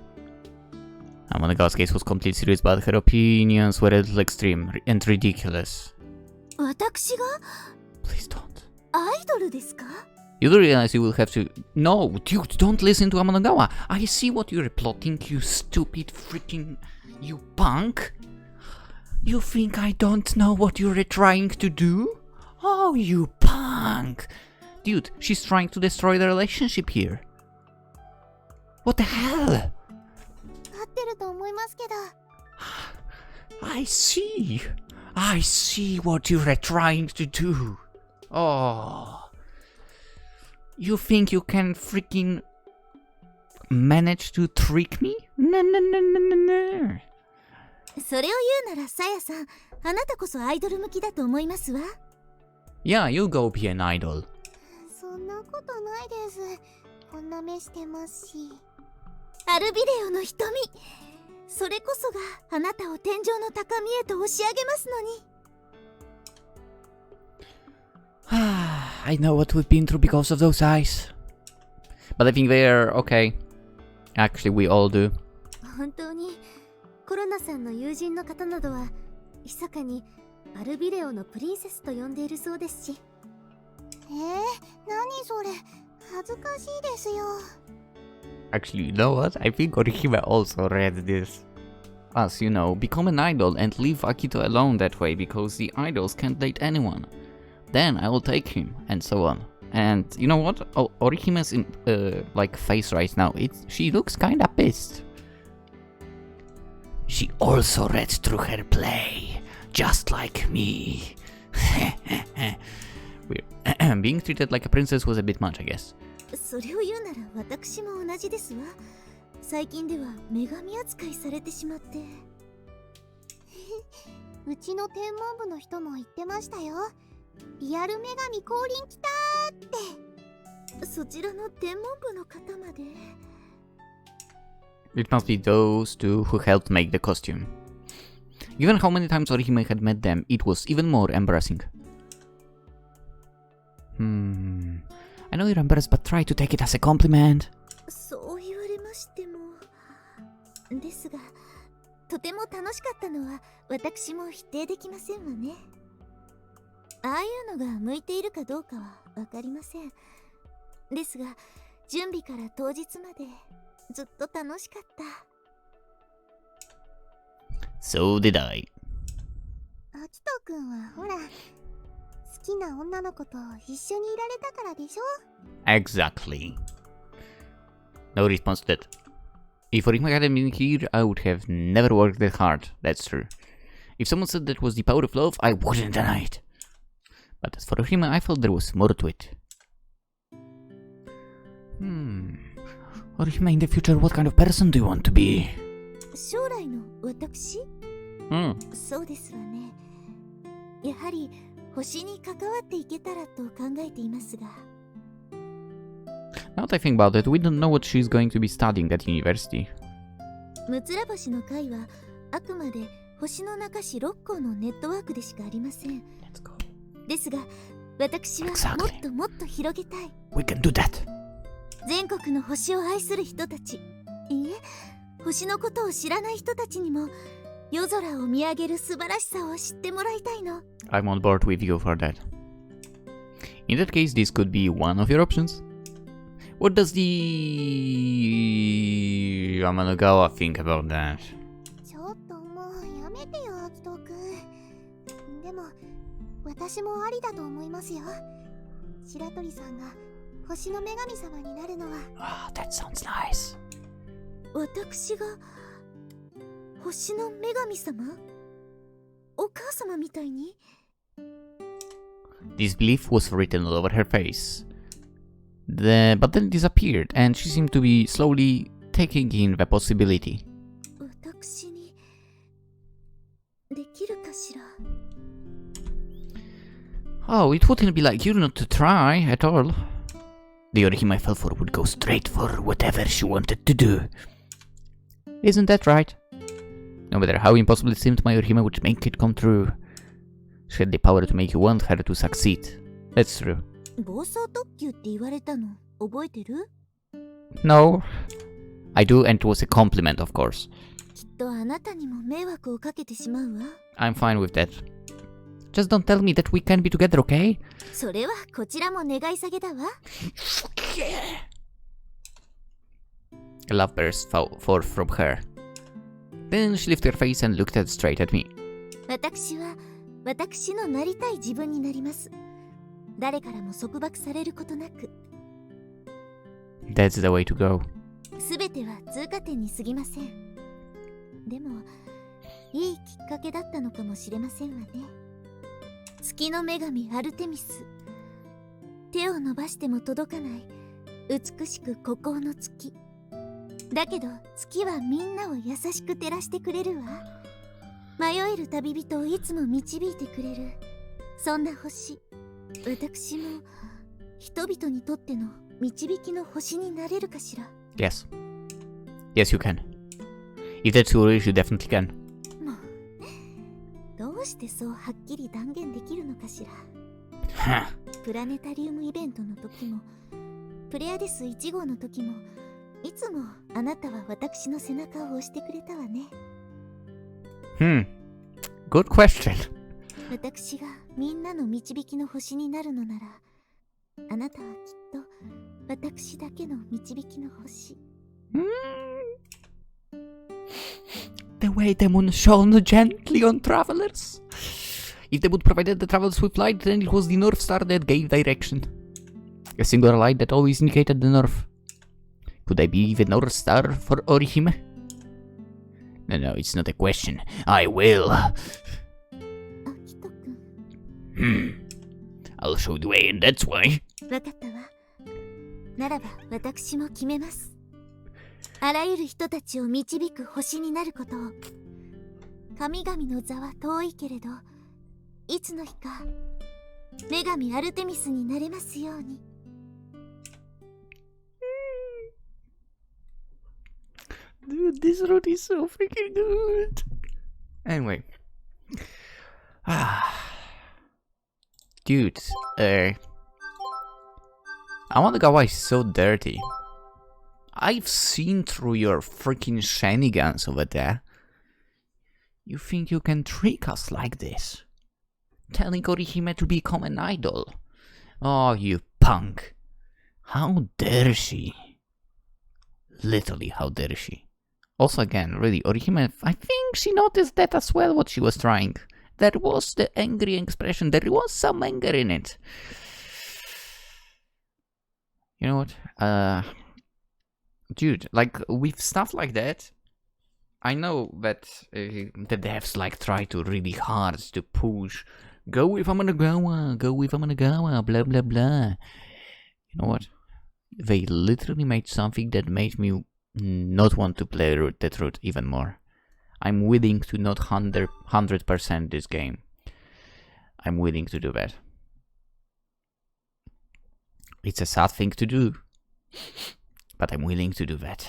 S1: Amanagawa's case was completely serious, but her opinions were a little extreme and ridiculous.
S2: 私が
S1: Please don't.
S2: アイドルですか
S1: You do realize you will have to... No, dude, don't listen to Amanagawa. I see what you're plotting, you stupid freaking... You punk. You think I don't know what you're trying to do? Oh, you punk. Dude, she's trying to destroy the relationship here. What the hell?
S2: 合ってると思いますけど。
S1: I see. I see what you're trying to do. Oh. You think you can freaking manage to trick me? No, no, no, no, no, no.
S2: それを言うならさやさん、あなたこそアイドル向きだと思いますわ。
S1: Yeah, you go be an idol.
S2: そんなことないです。こんな目してますし。アルビレオの瞳。それこそがあなたを天井の高みへと押し上げますのに。
S1: I know what we've been through because of those eyes. But I think they're okay. Actually, we all do.
S2: 本当にコロナさんの友人の方などは密かにアルビレオのプリンセスと呼んでいるそうですし。何それ、恥ずかしいですよ。
S1: Actually, you know what? I think Orihime also read this. As you know, become an idol and leave Akito alone that way because the idols can't date anyone. Then I will take him, and so on. And you know what? Orihime's like face right now, she looks kinda pissed. She also read through her play, just like me. Weird. Being treated like a princess was a bit much, I guess.
S2: それを言うなら私も同じですわ。最近では女神扱いされてしまって。うちの天文部の人も言ってましたよ。リアル女神降臨来たーって。そちらの天文部の方まで。
S1: It must be those two who helped make the costume. Given how many times Orihime had met them, it was even more embarrassing. I know you're embarrassed, but try to take it as a compliment.
S2: そう言われまですが、とても楽しかったのは私も否定できませんわね。ああいうのが向いているかどうかはわかりません。ですが、準備から当日までずっと楽しかった。
S1: So did I.
S3: アキトくんはほら、好きな女の子と一緒にいられたからでしょ？
S1: Exactly. No response to that. If Orihime hadn't been here, I would have never worked that hard. That's true. If someone said that was the power of love, I wouldn't deny it. But as for Orihime, I felt there was more to it. Orihime, in the future, what kind of person do you want to be?
S2: 将来の私？そうですわね。やはり星に関わっていけたらと考えていますが。
S1: Now that I think about it, we don't know what she's going to be studying at university.
S2: ムツラ星の会はあくまで星の中市6校のネットワークでしかありません。
S1: Let's go.
S2: ですが、私はもっともっと広げたい。
S1: We can do that.
S2: 全国の星を愛する人たち、いいえ、星のことを知らない人たちにも夜空を見上げる素晴らしさを知ってもらいたいの。
S1: I'm on board with you for that. In that case, this could be one of your options. What does the Yamanagawa think about that?
S3: ちょっともうやめてよ、アキトくん。でも、私もありだと思いますよ。白鳥さんが星の女神様になるのは。
S1: Ah, that sounds nice.
S2: 私が星の女神様？お母様みたいに？
S1: This belief was written all over her face. But then disappeared, and she seemed to be slowly taking in the possibility.
S2: 私にできるかしら？
S1: Oh, it wouldn't be like you not to try at all. The Orihime I fell for would go straight for whatever she wanted to do. Isn't that right? No matter how impossible it seemed, my Orihime would make it come true. She had the power to make you want her to succeed. That's true.
S2: 暴走特急って言われたの覚えてる？
S1: No. I do, and it was a compliment, of course.
S2: きっとあなたにも迷惑をかけてしまうわ。
S1: I'm fine with that. Just don't tell me that we can be together, okay?
S2: それはこちらも願い下げだわ。
S1: A laugh burst forth from her. Then she lifted her face and looked straight at me.
S2: 私は私のなりたい自分になります。誰からも束縛されることなく。
S1: That's the way to go.
S2: すべては通過点に過ぎません。でも、いいきっかけだったのかもしれませんわね。月の女神アルテミス。手を伸ばしても届かない美しく孤高の月。だけど月はみんなを優しく照らしてくれるわ。迷える旅人をいつも導いてくれる。そんな星。私も人々にとっての導きの星になれるかしら。
S1: Yes. Yes, you can. If that's your wish, you definitely can.
S2: もうどうしてそうはっきり断言できるのかしら。プラネタリウムイベントの時もプレアデス1号の時もいつもあなたは私の背中を押してくれたわね。
S1: Good question.
S2: 私がみんなの導きの星になるのなら、あなたはきっと私だけの導きの星。
S1: The way the moon shone gently on travelers. If the moon provided the travelers with light, then it was the North Star that gave direction. A singular light that always indicated the North. Could I be the North Star for Orihime? No, it's not a question. I will.
S2: あきとくん。
S1: I'll show the way, and that's why.
S2: わかったわ。ならば私も決めます。あらゆる人たちを導く星になることを。神々の座は遠いけれど、いつの日か女神アルテミスになれますように。
S1: Dude, this route is so freaking good. Anyway. Dude, I wonder why it's so dirty. I've seen through your freaking shenanigans over there. You think you can trick us like this? Telling Orihime to become an idol? Oh, you punk. How dare she? Literally, how dare she? Also, again, really, Orihime, I think she noticed that as well, what she was trying. There was the angry expression, there was some anger in it. You know what? Dude, like, with stuff like that, I know that the devs, like, try to really hard to push, go with Amanagawa, blah, blah, blah. You know what? They literally made something that made me not want to play that route even more. I'm willing to not 100% this game. I'm willing to do that. It's a sad thing to do, but I'm willing to do that.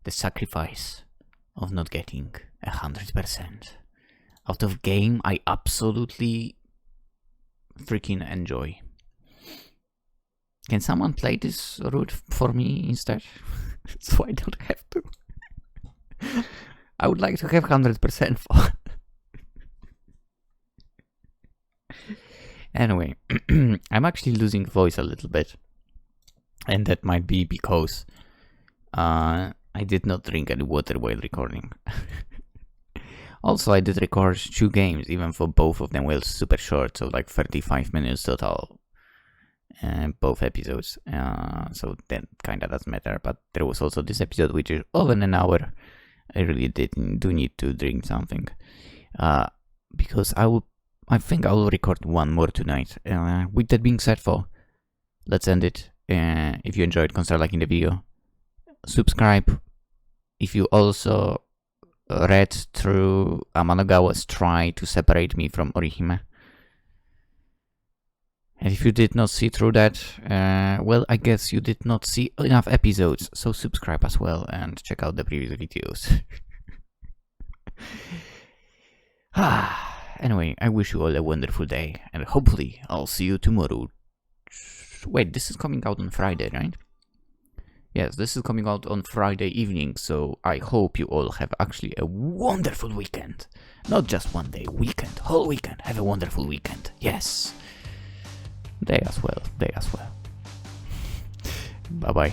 S1: The sacrifice of not getting 100% out of game I absolutely freaking enjoy. Can someone play this route for me instead? So I don't have to. I would like to have 100% for. Anyway, I'm actually losing voice a little bit. And that might be because I did not drink any water while recording. Also, I did record 2 games, even for both of them were super short, so like 35 minutes total. Both episodes, so that kinda doesn't matter. But there was also this episode which is over an hour. I really do need to drink something, because I think I will record one more tonight. With that being said, let's end it. If you enjoyed, consider liking the video, subscribe. If you also read through Amanagawa's try to separate me from Orihime. And if you did not see through that, well, I guess you did not see enough episodes, so subscribe as well and check out the previous videos. Anyway, I wish you all a wonderful day, and hopefully I'll see you tomorrow. Wait, this is coming out on Friday, right? Yes, this is coming out on Friday evening, so I hope you all have actually a wonderful weekend. Not just one day, weekend, whole weekend. Have a wonderful weekend, yes. Day as well. Bye bye.